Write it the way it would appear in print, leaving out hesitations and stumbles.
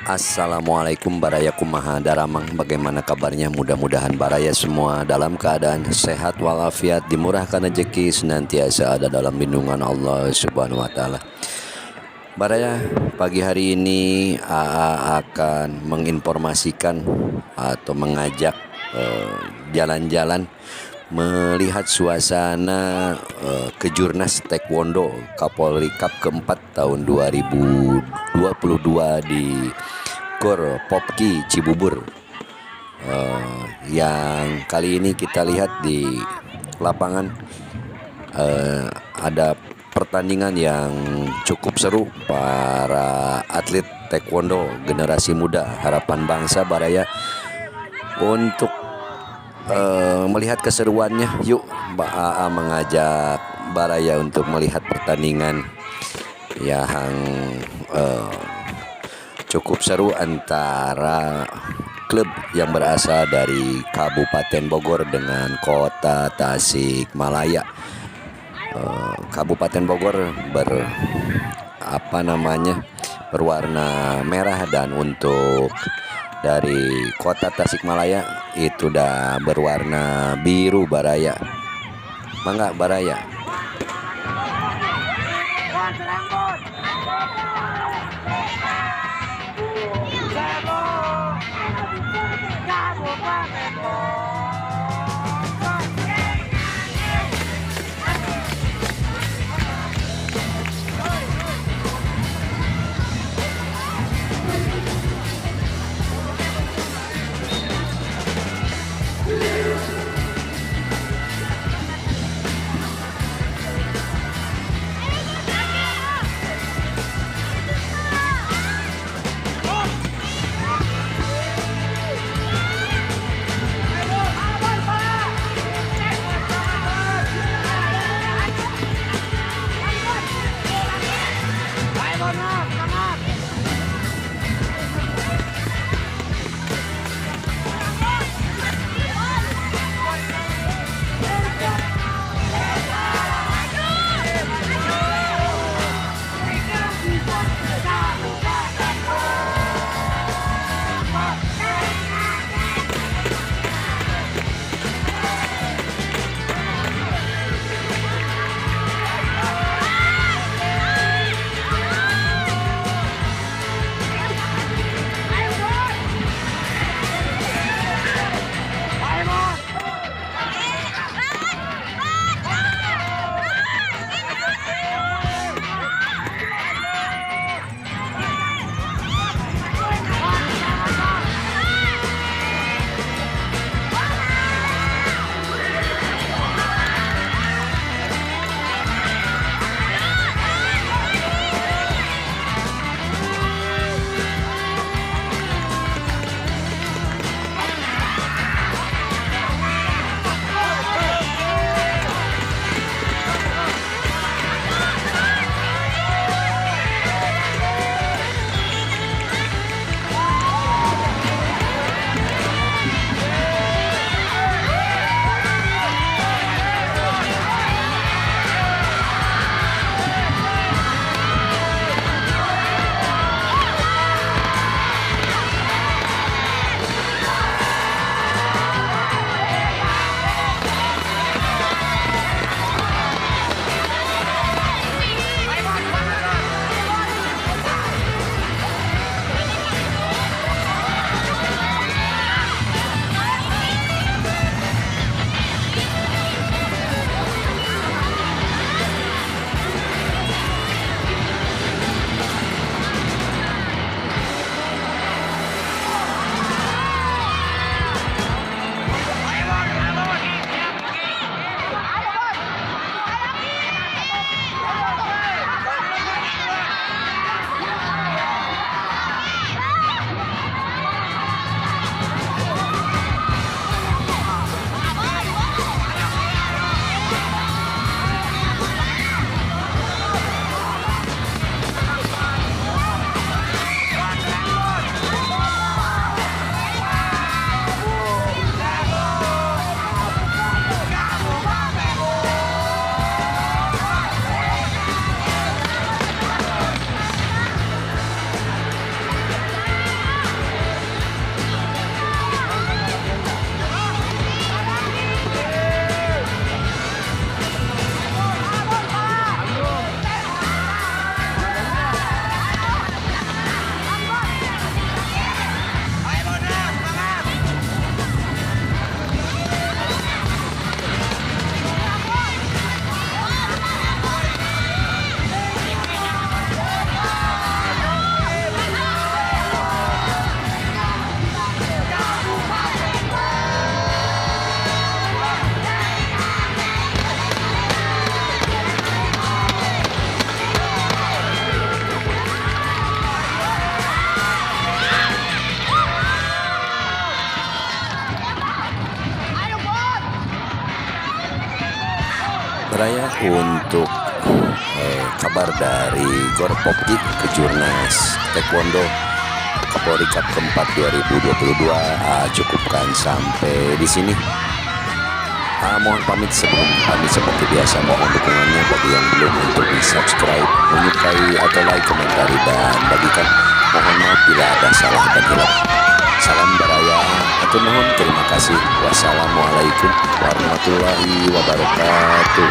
Assalamualaikum Baraya kumaha daramang, bagaimana kabarnya? Mudah-mudahan Baraya semua dalam keadaan sehat walafiat, dimurahkan rezeki, senantiasa ada dalam lindungan Allah Subhanahu wa taala. Baraya, pagi hari ini AA akan menginformasikan atau mengajak jalan-jalan melihat suasana Kejurnas Taekwondo Kapolri Cup keempat tahun 2022 di Gor Popki Cibubur. Yang kali ini kita lihat di lapangan ada pertandingan yang cukup seru. Para atlet taekwondo generasi muda harapan bangsa Baraya, untuk melihat keseruannya, yuk Mbak AA mengajak Baraya untuk melihat pertandingan yang cukup seru antara klub yang berasal dari Kabupaten Bogor dengan Kota Tasikmalaya. Kabupaten Bogor berwarna merah, dan untuk dari Kota Tasikmalaya itu udah berwarna biru Baraya. Mangga Baraya. untuk kabar dari Gor Popki Kejurnas Taekwondo Kapolri Cup keempat 2022 cukupkan sampai di sini. Mohon pamit. Sebelum pamit seperti biasa, mohon dukungannya bagi yang belum untuk di subscribe, menyukai atau like, komentari dan bagikan. Mohon maaf bila ada salah dan hilaf. Salam Baraya, atur nuhun, terima kasih. Wassalamualaikum warahmatullahi wabarakatuh.